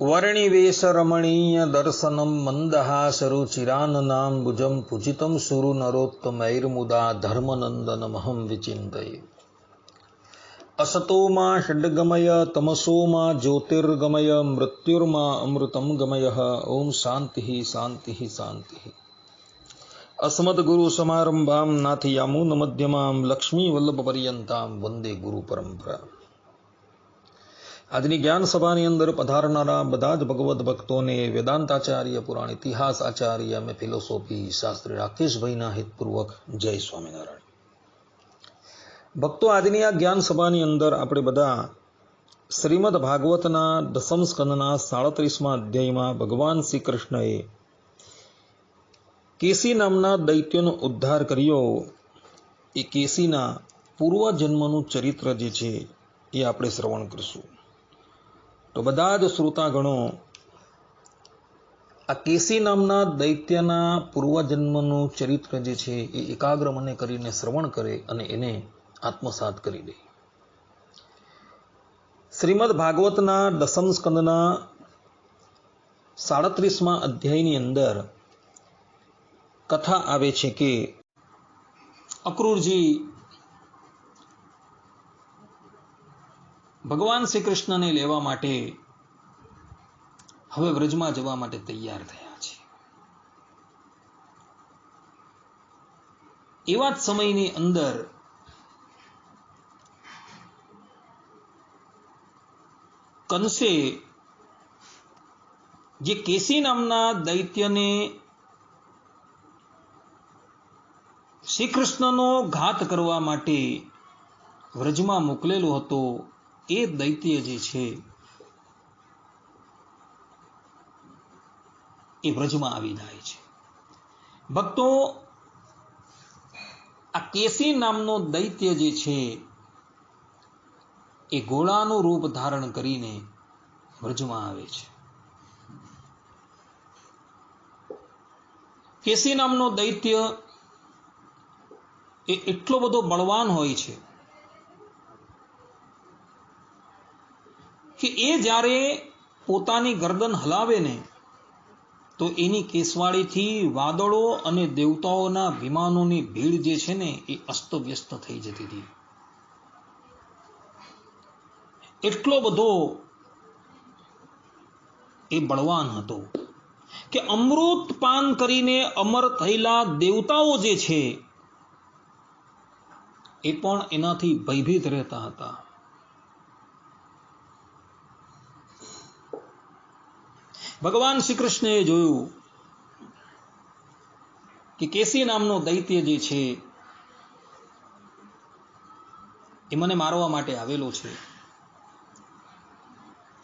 वर्णिवेशरमणीय दर्शनं मन्दहासरुचिराननाम्बुजं पूजितं सुरनरोत्तमैर्मुदा धर्मनन्दनमहं विचिन्तये। असतो मा षड्गमय तमसो मा ज्योतिर्गमय मृत्युर्मा अमृतं गमयः। ओम शांति शांति शांति। अस्मद्गुरुसमारम्भां नाथयामुनमध्यमां लक्ष्मीवल्लभपर्यन्तां वंदे गुरु परंपरा। આજની જ્ઞાન સભાની અંદર પધારનારા બધા જ ભગવદ્ ભક્તોને વેદાંતાચાર્ય પુરાણ ઇતિહાસ આચાર્ય અને ફિલોસોફી શાસ્ત્રી રાકેશભાઈના હિતપૂર્વક જય સ્વામિનારાયણ। ભક્તો, આજની આ જ્ઞાન સભાની અંદર આપણે બધા શ્રીમદ ભાગવતના દસમ સ્કંદના 37મા અધ્યાયમાં ભગવાન શ્રી કૃષ્ણએ કેસી નામના દૈત્યનો ઉદ્ધાર કર્યો એ કેસીના પૂર્વજન્મનું ચરિત્ર જે છે એ આપણે શ્રવણ કરીશું। તો બધા જ શ્રોતાગણો આ કેસી નામના દૈત્યના પૂર્વજન્મનું ચરિત્ર જે છે એ એકાગ્ર મને કરીને શ્રવણ કરે અને એને આત્મસાત કરી દે। શ્રીમદ ભાગવતના દસમ સ્કંદના 37મા અધ્યાયની અંદર કથા આવે છે કે અક્રૂરજી ભગવાન શ્રી કૃષ્ણને લેવા માટે હવે વ્રજમાં જવા માટે તૈયાર થયા છે। એવા જ સમયની અંદર કંસે જે કેસી નામના દૈત્યને શ્રી કૃષ્ણનો ઘાત કરવા માટે વ્રજમાં મોકલેલો હતો એ દૈત્ય જે છે એ વ્રજમાં આવી જાય છે। ભક્તો, આ કેસી નામનો દૈત્ય જે છે એ ઘોડાનું રૂપ ધારણ કરીને વ્રજમાં આવે છે। કેસી નામનો દૈત્ય એ એટલો બધો બળવાન હોય છે કે એ જ્યારે પોતાની ગરદન હલાવે ને તો એની કેસવાળીથી વાદળો અને દેવતાઓના વિમાનોની ભીડ જે છે ને એ અસ્તવ્યસ્ત થઈ જતી હતી। એટલો બધો એ બળવાન હતો કે અમૃત પાન કરીને અમર થયેલા દેવતાઓ જે છે એ પણ એનાથી ભયભીત રહેતા હતા। ભગવાન શ્રી કૃષ્ણએ જોયું કે કેસી નામનો દૈત્ય જે છે એ મને મારવા માટે આવેલો છે।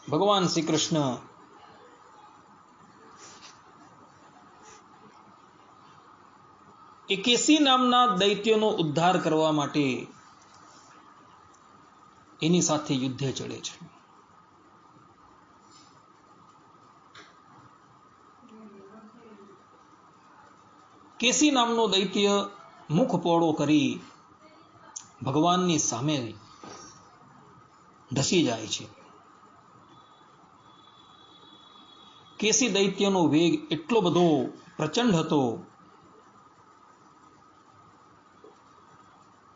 ભગવાન શ્રી કૃષ્ણ એ કેસી નામના દૈત્યનો ઉદ્ધાર કરવા માટે એની સાથે યુદ્ધે ચડે છે। કેસી નામનો દૈત્ય મુખ પોળો કરી ભગવાનની સામે ધસી જાય છે। કેસી દૈત્યનો વેગ એટલો બધો પ્રચંડ હતો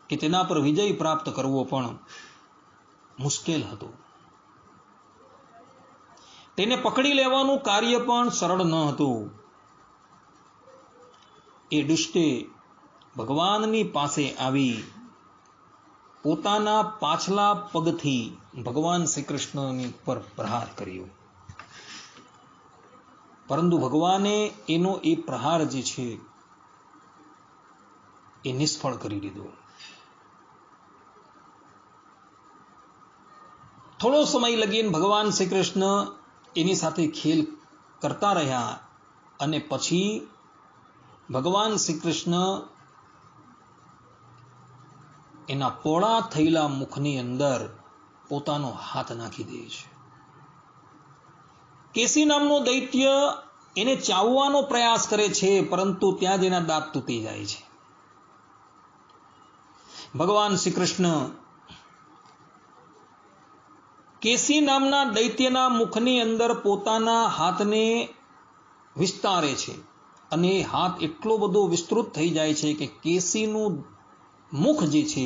કે તેના પર વિજય પ્રાપ્ત કરવો પણ મુશ્કેલ હતો। તેને પકડી લેવાનું કાર્ય પણ સરળ ન હતું। એ દુષ્ટે ભગવાનની પાસે આવી પોતાના પાછલા પગથી ભગવાન શ્રી કૃષ્ણની પર પ્રહાર કર્યો, પરંતુ ભગવાને એનો એ પ્રહાર જે છે એ નિષ્ફળ કરી દીધો। થોડો સમય લગીને ભગવાન શ્રી કૃષ્ણ એની સાથે ખેલ કરતા રહ્યા અને પછી ભગવાન શ્રી કૃષ્ણ એના પોળા થયેલા મુખની અંદર પોતાનો હાથ નાખી દે છે। કેસી નામનો દૈત્ય એને ચાવવાનો પ્રયાસ કરે છે, પરંતુ ત્યાં જ એના દાંત તૂટી જાય છે। ભગવાન શ્રી કૃષ્ણ કેસી નામના દૈત્યના મુખની અંદર પોતાના હાથને વિસ્તારે છે અને એ હાથ એટલો બધો વિસ્તૃત થઈ જાય છે કે કેસીનું મુખ જે છે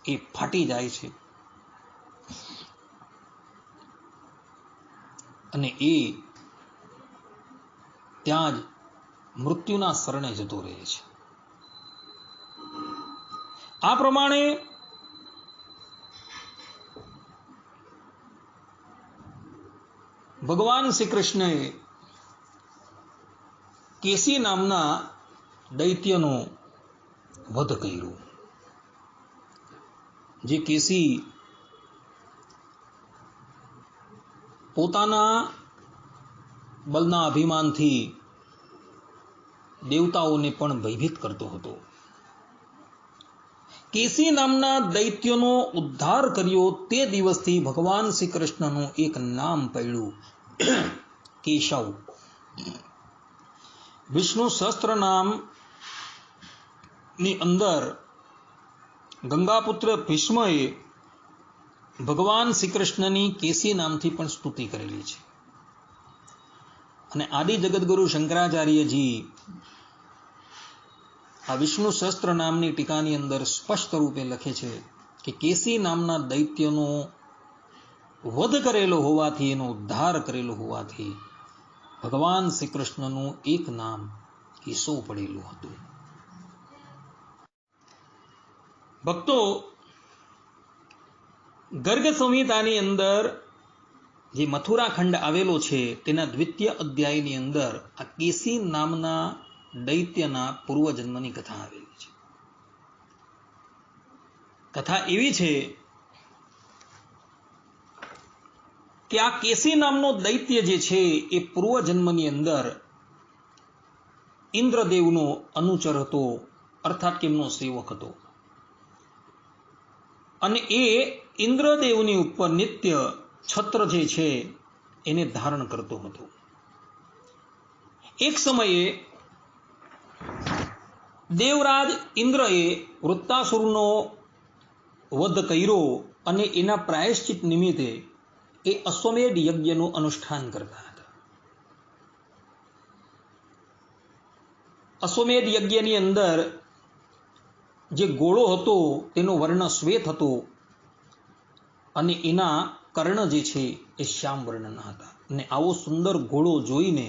એ ફાટી જાય છે અને એ ત્યાં જ મૃત્યુના શરણે જતો રહે છે. આ પ્રમાણે ભગવાન શ્રી કૃષ્ણએ કેસી નામના દૈત્યનો વધ કર્યો. જે કેસી પોતાના બલના અભિમાનથી દેવતાઓને પણ ભયભીત કરતો હતો. કેસી નામના દૈત્યનો ઉદ્ધાર કર્યો તે દિવસથી ભગવાન શ્રી કૃષ્ણનું એક નામ પડ્યું કેશવ. વિષ્ણુ સહસ્ત્ર નામ ની અંદર ગંગાપુત્ર ભીષ્મએ ભગવાન શ્રી કૃષ્ણની કેસી નામથી પણ સ્તુતિ કરેલી છે. અને આદિ જગદગુરુ શંકરાચાર્યજી આ વિષ્ણુ સહસ્ત્ર નામની ટીકાની અંદર સ્પષ્ટ રૂપે લખે છે કે કેસી નામના દૈત્યનો વધ કરેલો હોવાથી, એનો ઉદ્ધાર કરેલો હોવાથી ભગવાન શ્રી કૃષ્ણનું એક નામ કેશવ પડેલું હતું. ભક્તો, ગર્ગ સંહિતાની અંદર જે મથુરા ખંડ આવેલો છે તેના દ્વિતીય અધ્યાયની અંદર આ કેસી નામના દૈત્યના પૂર્વજન્મની કથા આવેલી છે. કથા એવી છે કે આ કેસી નામનો દૈત્ય જે છે એ પૂર્વજન્મની અંદર ઇન્દ્રદેવનો અનુચર હતો, અર્થાત કે એમનો સેવક હતો. અને એ ઇન્દ્રદેવની ઉપર નિત્ય છત્ર જે છે એને ધારણ કરતો હતો. એક સમયે દેવરાજ ઇન્દ્રએ વૃત્તાસુરનો વધ કર્યો અને એના પ્રાયશ્ચિત નિમિત્તે એ અશ્વમેધ યજ્ઞનું અનુષ્ઠાન કરતા હતા. અશ્વમેધ યજ્ઞની અંદર જે ઘોડો હતો તેનો વર્ણ શ્વેત હતો અને એના કર્ણ જે છે એ શ્યામ વર્ણના હતા. અને આવો સુંદર ઘોડો જોઈને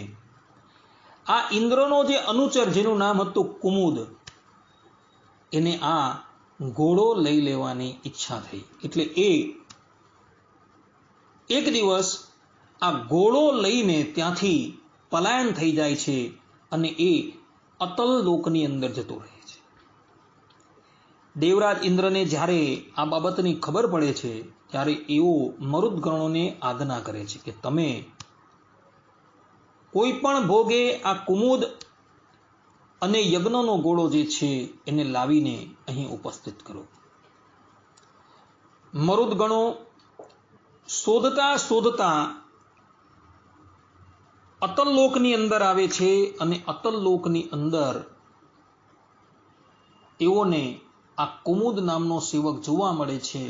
આ ઇન્દ્રનો જે અનુચર જેનું નામ હતું કુમુદ, એને આ ઘોડો લઈ લેવાની ઈચ્છા થઈ. એટલે એ એક દિવસ આ ઘોડો લઈને ત્યાંથી પલાયન થઈ જાય છે અને એ અતલ લોકની અંદર જતો રહે છે. દેવરાજ ઇન્દ્રને જ્યારે આ બાબતની ખબર પડે છે ત્યારે એઓ મરુદ્ગણોને આજ્ઞા કરે છે કે તમે કોઈ પણ ભોગે આ કુમુદ અને યજ્ઞનો ઘોડો જે છે એને લાવીને અહીં ઉપસ્થિત કરો. મરુદ્ગણો શોધતા શોધતા અતલ લોકની અંદર આવે છે અને અતલ લોકની અંદર એઓને આ કુમુદ નામનો સેવક જોવા મળે છે.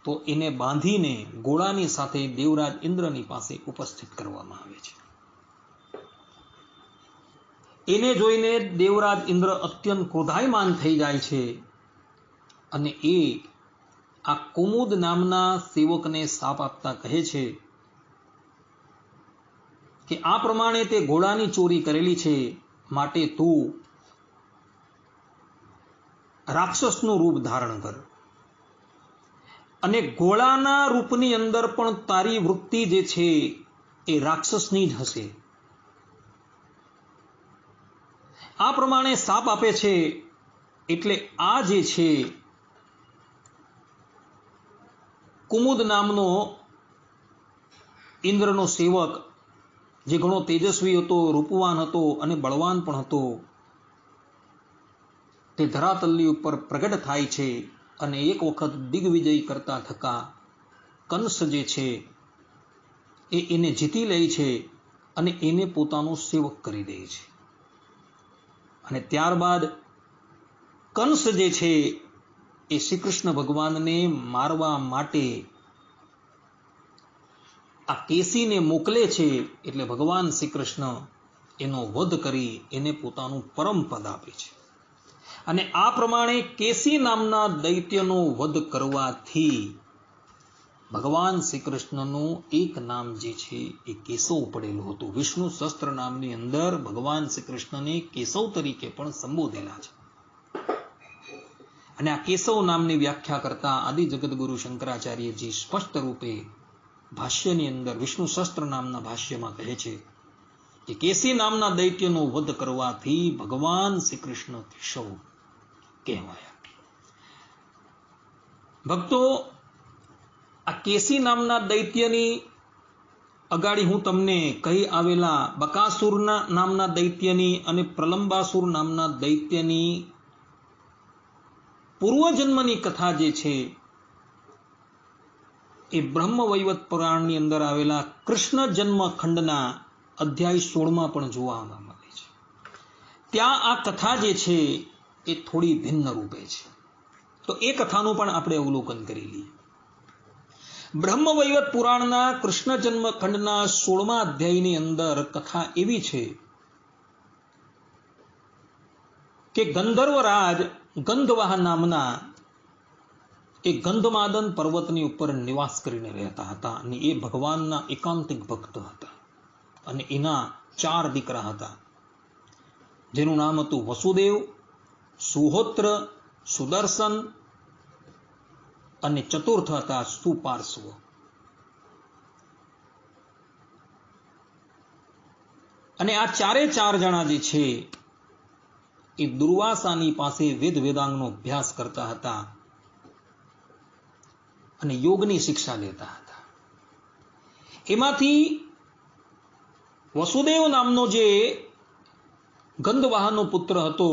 તો એને બાંધીને ઘોડાની સાથે દેવરાજ ઇન્દ્રની પાસે ઉપસ્થિત કરવામાં આવે છે. એને જોઈને દેવરાજ ઇન્દ્ર અત્યંત ક્રોધાયમાન થઈ જાય છે અને એ આ કુમુદ નામના સેવકને શાપ આપતા કહે છે કે આ પ્રમાણે તે ઘોડાની ચોરી કરેલી છે, માટે તું રાક્ષસનું રૂપ ધારણ કર અને ઘોડાના રૂપની અંદર પણ તારી વૃત્તિ જે છે એ રાક્ષસની જ હશે. આ પ્રમાણે શાપ આપે છે. એટલે આ જે છે કુમુદ નામનો ઇન્દ્રનો સેવક, જે ઘણો તેજસ્વી હતો, રૂપવાન હતો અને બળવાન પણ હતો, તે ધરાતલની ઉપર પ્રગટ થાય છે અને એક વખત દિગ્વિજય કરતા થકા કંસ જે છે એને જીતી લે છે અને એને પોતાનો સેવક કરી દે છે. અને ત્યારબાદ કંસ જે છે એ શ્રી કૃષ્ણ ભગવાનને મારવા માટે આ કેસીને મોકલે છે એટલે ભગવાન શ્રી કૃષ્ણ એનો વધ કરી એને પોતાનું પરમ પદ આપે છે. અને આ પ્રમાણે કેસી નામના દૈત્યનો વધ કરવાથી ભગવાન શ્રી કૃષ્ણનું એક નામ જે છે એ કેશવ પડેલું હતું. વિષ્ણુ સહસ્ત્ર નામની અંદર ભગવાન શ્રી કૃષ્ણને કેશવ તરીકે પણ સંબોધેલા છે. અને આ કેશવ નામની વ્યાખ્યા કરતા આદિ જગતગુરુ શંકરાચાર્યજી સ્પષ્ટ રૂપે ભાષ્યની અંદર વિષ્ણુ સહસ્ત્ર નામના ભાષ્યમાં કહે છે કે કેસી નામના દૈત્યનો વધ કરવાથી ભગવાન શ્રી કૃષ્ણ કેશવ કહેવાયા. ભક્તો, આ કેસી નામના દૈત્યની અગાડી હું તમને કહી આવેલા બકાસુર નામના દૈત્યની અને પ્રલંબાસુર નામના દૈત્યની પૂર્વજન્મની કથા જે છે એ બ્રહ્મવૈવત પુરાણની અંદર આવેલા કૃષ્ણ જન્મ ખંડના અધ્યાય 16માં પણ જોવા મળે છે. ત્યાં આ કથા જે છે એ થોડી ભિન્ન રૂપે છે. તો એ કથાનું પણ આપણે અવલોકન કરી લઈએ. બ્રહ્મવૈવત પુરાણના કૃષ્ણ જન્મ ખંડના 16મા અધ્યાયની અંદર કથા એવી છે કે ગંધર્વરાજ ગંધવાહ નામના એ ગંધમાદન પર્વતની ઉપર નિવાસ કરીને રહેતા હતા. અને એ ભગવાનના એકાંતિક ભક્ત હતા. અને એના 4 દીકરા હતા, જેનું નામ હતું વસુદેવ, સુહોત્ર, સુદર્શન અને ચતુર્થ હતા સુપાર્શ્વ. અને આ 4 જણા જે છે એ દુર્વાસાની પાસે વેદ વેદાંગનો અભ્યાસ કરતા હતા અને યોગની શિક્ષા લેતા હતા. એમાંથી વસુદેવ નામનો જે ગંધવાહનો પુત્ર હતો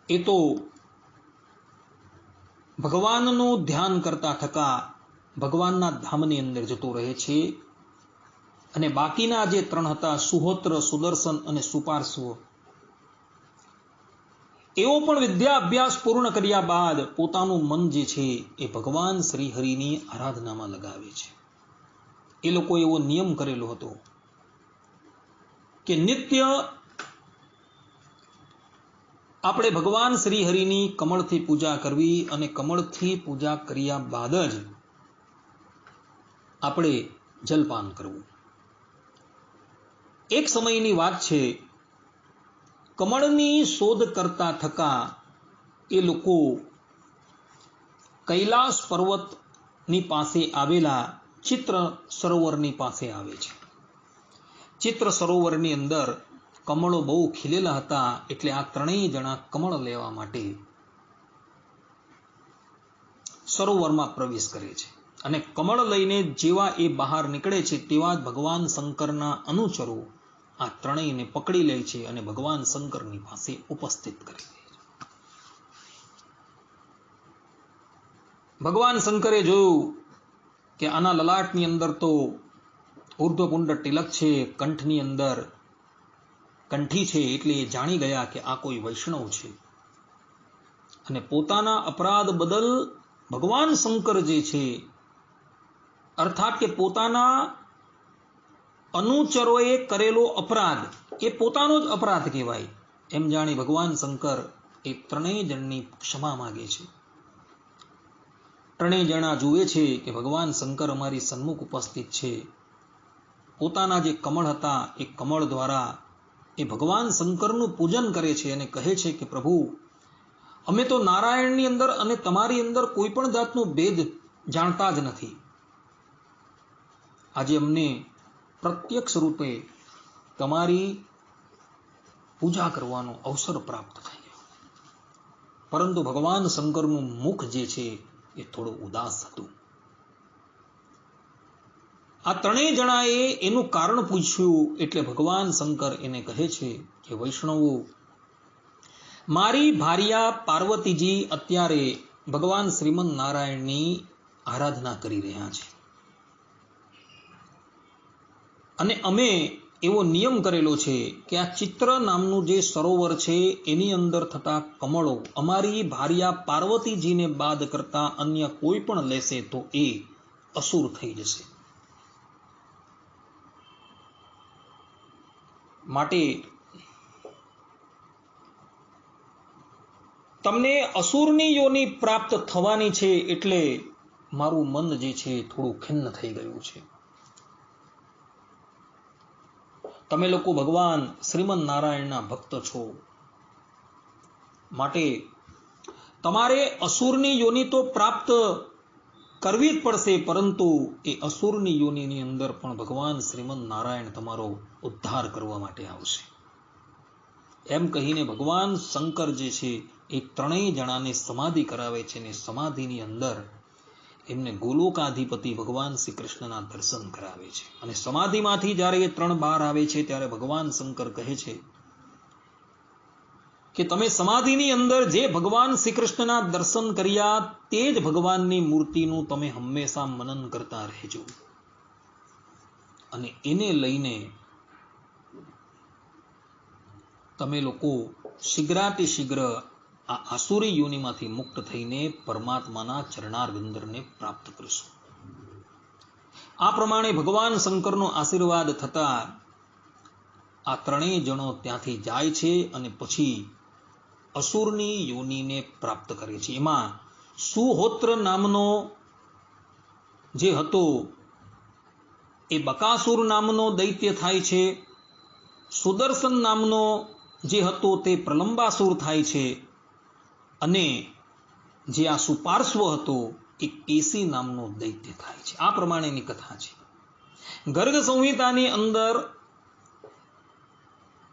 એ તો ભગવાનનું ધ્યાન કરતા થકા ભગવાનના ધામની અંદર જતો રહે છે. અને બાકીના જે 3 હતા સુહોત્ર, સુદર્શન અને સુપાર્શ્વ, એવો પણ વિદ્યા અભ્યાસ પૂર્ણ કર્યા બાદ પોતાનું મન જે છે એ ભગવાન શ્રી હરિની આરાધનામાં લગાવે છે. એ લોકો એવો નિયમ કરેલો હતો કે નિત્ય આપણે ભગવાન શ્રી હરિની કમળથી પૂજા કરવી અને કમળથી પૂજા કર્યા બાદ જ આપણે જલપાન કરવું. એક સમયની વાત છે, કમળની શોધ કરતા થકા એ લોકો કૈલાસ પર્વતની પાસે આવેલા ચિત્ર સરોવરની પાસે આવે છે. ચિત્ર સરોવરની અંદર કમળો બહુ ખીલેલા હતા, એટલે આ 3 જણા કમળ લેવા માટે સરોવરમાં પ્રવેશ કરે છે. અને કમળ લઈને જેવા એ બહાર નીકળે છે તેવા જ ભગવાન શંકરના અનુચરો આ 3ને પકડી લે છે અને ભગવાન શંકરની પાસે ઉપસ્થિત કરી દે છે. ભગવાન શંકરે જોયું કે આના લલાટની અંદર તો ઉર્ધ્વપુંડ તિલક છે, કંઠની અંદર કંઠી છે, એટલે એ જાણી ગયા કે આ કોઈ વૈષ્ણવ છે. અને પોતાના અપરાધ બદલ ભગવાન શંકર જે છે, અર્થાત કે પોતાના અનુચરોએ કરેલો અપરાધ એ પોતાનો જ અપરાધ કહેવાય એમ જાણી ભગવાન શંકર એ 3 જણની ક્ષમા માગે છે. 3 જણા જુએ છે કે ભગવાન શંકર અમારી સન્મુખ ઉપસ્થિત છે. પોતાના જે કમળ હતા એ કમળ દ્વારા એ ભગવાન શંકરનું પૂજન કરે છે અને કહે છે કે પ્રભુ, અમે તો નારાયણની અંદર અને તમારી અંદર કોઈ પણ જાતનો ભેદ જાણતા જ નથી. આજે અમને પ્રત્યક્ષ રૂપે તમારી પૂજા કરવાનો અવસર પ્રાપ્ત થયો. પરંતુ ભગવાન શંકરનું મુખ જે છે એ થોડું ઉદાસ હતું. આ 3 જણાએ એનું કારણ પૂછ્યું એટલે ભગવાન શંકર એને કહે છે કે વૈષ્ણવો, મારી ભાર્યા પાર્વતીજી અત્યારે ભગવાન શ્રીમન નારાયણની આરાધના કરી રહ્યા છે. અને અમે એવો નિયમ કરેલો છે કે આ ચિત્ર નામનું જે સરોવર છે એની અંદર થતા કમળો અમારી ભાર્યા પાર્વતીજીને બાદ કરતા અન્ય કોઈ પણ લેશે તો એ અસુર થઈ જશે. માટે તમને અસુરની યોની પ્રાપ્ત થવાની છે એટલે મારું મન જે છે થોડું ખિન્ન થઈ ગયું છે. તમે લોકો ભગવાન શ્રીમન નારાયણના ભક્ત છો, માટે તમારે અસુરની યોની તો પ્રાપ્ત કરવી જ પડશે, પરંતુ એ અસુરની યોનીની અંદર પણ ભગવાન શ્રીમન નારાયણ તમારો ઉદ્ધાર કરવા માટે આવશે. એમ કહીને ભગવાન શંકર જે છે એ ત્રણેય જણાને સમાધિ કરાવે છે અને સમાધિની અંદર એમને ગોલોકાધિપતિ ભગવાન શ્રી કૃષ્ણના દર્શન કરાવે છે. અને સમાધિમાંથી જ્યારે એ ત્રણ બહાર આવે છે ત્યારે ભગવાન શંકર કહે છે કે તમે સમાધિની અંદર જે ભગવાન શ્રી કૃષ્ણના દર્શન કર્યા તે જ ભગવાનની મૂર્તિનું તમે હંમેશા મનન કરતા રહેજો, અને એને લઈને તમે લોકો શીઘ્રાતિ શીઘ્ર આ આસુરી યોનિમાંથી મુક્ત થઈને પરમાત્માના ચરણારવિંદને પ્રાપ્ત કરશો. આ પ્રમાણે ભગવાન શંકરનો આશીર્વાદ થતા આ ત્રણેય જણો ત્યાંથી જાય છે અને પછી અસુરની યોનિને પ્રાપ્ત કરે છે. એમાં સુહોત્ર નામનો જે હતો એ બકાસુર નામનો દૈત્ય થાય છે. સુદર્શન નામનો જે હતો તે પ્રલંબાસુર થાય છે, અને જે આ સુપાર્શ્વ હતો એ કેસી નામનો દૈત્ય થાય છે. આ પ્રમાણેની કથા છે. ગર્ગ સંહિતાની અંદર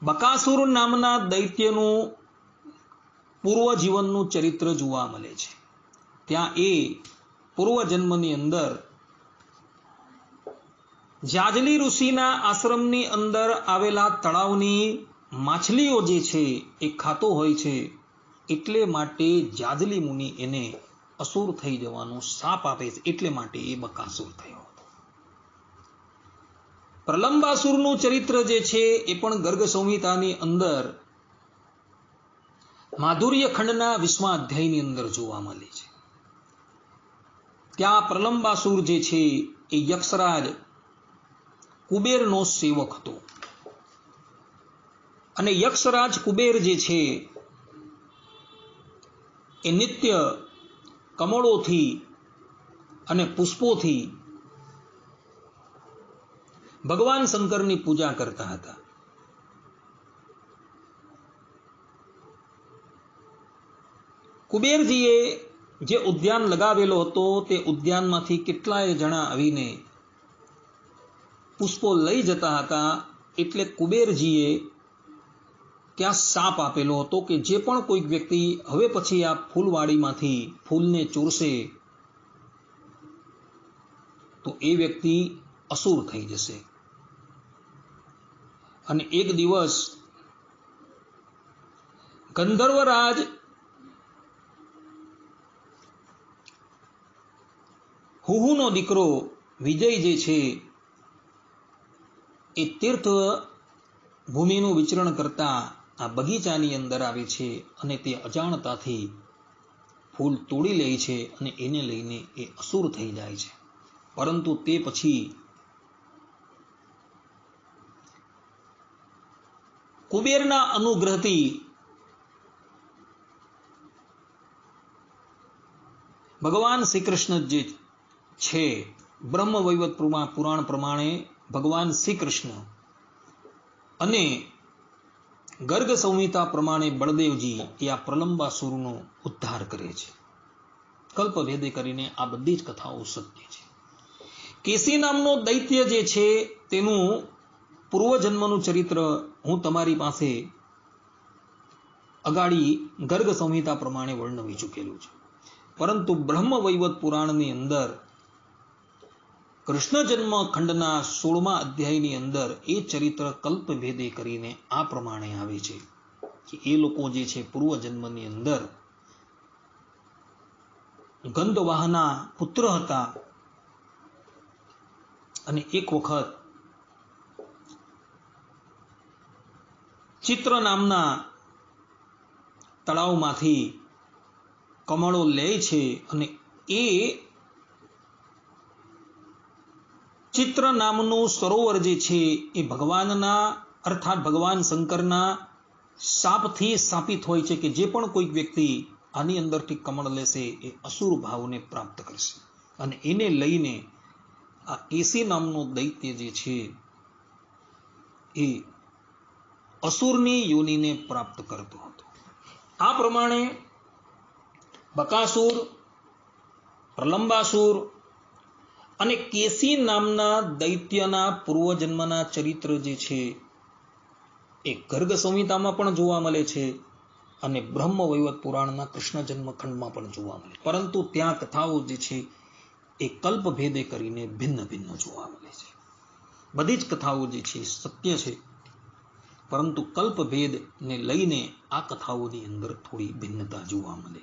બકાસુર નામના દૈત્યનું પૂર્વજીવનનું ચરિત્ર જોવા મળે છે. ત્યાં એ પૂર્વજન્મની અંદર જાજલી ઋષિના આશ્રમની અંદર આવેલા તળાવની માછલીઓ જે છે એ ખાતો હોય છે, એટલે માટે જાજલી મુનિ એને અસુર થઈ જવાનો શાપ આપે છે, એટલે માટે એ બકાસુર થયો હતો. પ્રલંબાસુરનું ચરિત્ર જે છે એ પણ ગર્ગ સંહિતાની અંદર માધુર્ય ખંડના 20મા અધ્યાયની અંદર જોવા મળે છે. ત્યાં પ્રલંબાસુર જે છે એ યક્ષરાજ કુબેરનો સેવક હતો, અને યક્ષરાજ કુબેર જે છે એ નિત્ય કમળોથી અને પુષ્પોથી ભગવાન શંકરની પૂજા કરતા હતા. કુબેરજીએ જે ઉદ્યાન લગાવેલો હતો તે ઉદ્યાનમાંથી કેટલાય જણા આવીને પુષ્પો લઈ જતા હતા, એટલે કુબેરજીએ ત્યાં શાપ આપેલો હતો કે જે પણ કોઈક વ્યક્તિ હવે પછી આ ફૂલવાડીમાંથી ફૂલને ચોરશે તો એ વ્યક્તિ અસુર થઈ જશે. અને એક દિવસ ગંધર્વરાજ હુહુનો દીકરો વિજય જે છે એ તીર્થ ભૂમિનું વિચરણ કરતા આ બગીચાની અંદર આવે છે, અને તે અજાણતાથી ફૂલ તોડી લે છે અને એને લઈને એ અસુર થઈ જાય છે. પરંતુ તે પછી કુબેરના અનુગ્રહથી ભગવાન શ્રી કૃષ્ણ જે છે, બ્રહ્મ વૈવત પુરાણ પ્રમાણે ભગવાન શ્રી કૃષ્ણ અને ગર્ગ સંહિતા પ્રમાણે બળદેવજી એ આ પ્રલંબાસુરનો ઉદ્ધાર કરે છે. કલ્પભેદે કરીને આ બધી જ કથાઓ સત્ય છે. કેસી નામનો દૈત્ય જે છે તેનું પૂર્વજન્મનું ચરિત્ર હું તમારી પાસે અગાડી ગર્ગ સંહિતા પ્રમાણે વર્ણવી ચૂકેલું છે, પરંતુ બ્રહ્મ વૈવત પુરાણની અંદર કૃષ્ણ જન્મ ખંડના 16મા અધ્યાયની અંદર એ ચરિત્ર કલ્પભેદે કરીને આ પ્રમાણે આવે છે કે એ લોકો જે છે પૂર્વજન્મની અંદર ગંધવાહના પુત્ર હતા, અને એક વખત ચિત્ર નામના તળાવમાંથી કમળો લે છે, અને એ ચિત્ર નામનું સરોવર જે છે એ ભગવાનના અર્થાત ભગવાન શંકરના શાપથી સ્થાપિત હોય છે કે જે પણ કોઈક વ્યક્તિ આની અંદરથી કમળ લેશે એ અસુર ભાવને પ્રાપ્ત કરશે અને એને લઈને આ એસી નામનો દૈત્ય જે છે એ અસુરની યોનિને પ્રાપ્ત કરતો હતો. આ પ્રમાણે બકાસુર, પ્રલંબાસુર અને કેસી નામના દૈત્યના પૂર્વજન્મના ચરિત્ર જે છે એ ગર્ગ સંહિતામાં પણ જોવા મળે છે અને બ્રહ્મ વૈવત પુરાણના કૃષ્ણ જન્મખંડમાં પણ જોવા મળે, પરંતુ ત્યાં કથાઓ જે છે એ કલ્પભેદે કરીને ભિન્ન ભિન્ન જોવા મળે છે. બધી જ કથાઓ જે છે સત્ય છે, પરંતુ કલ્પભેદને લઈને આ કથાઓની અંદર થોડી ભિન્નતા જોવા મળે.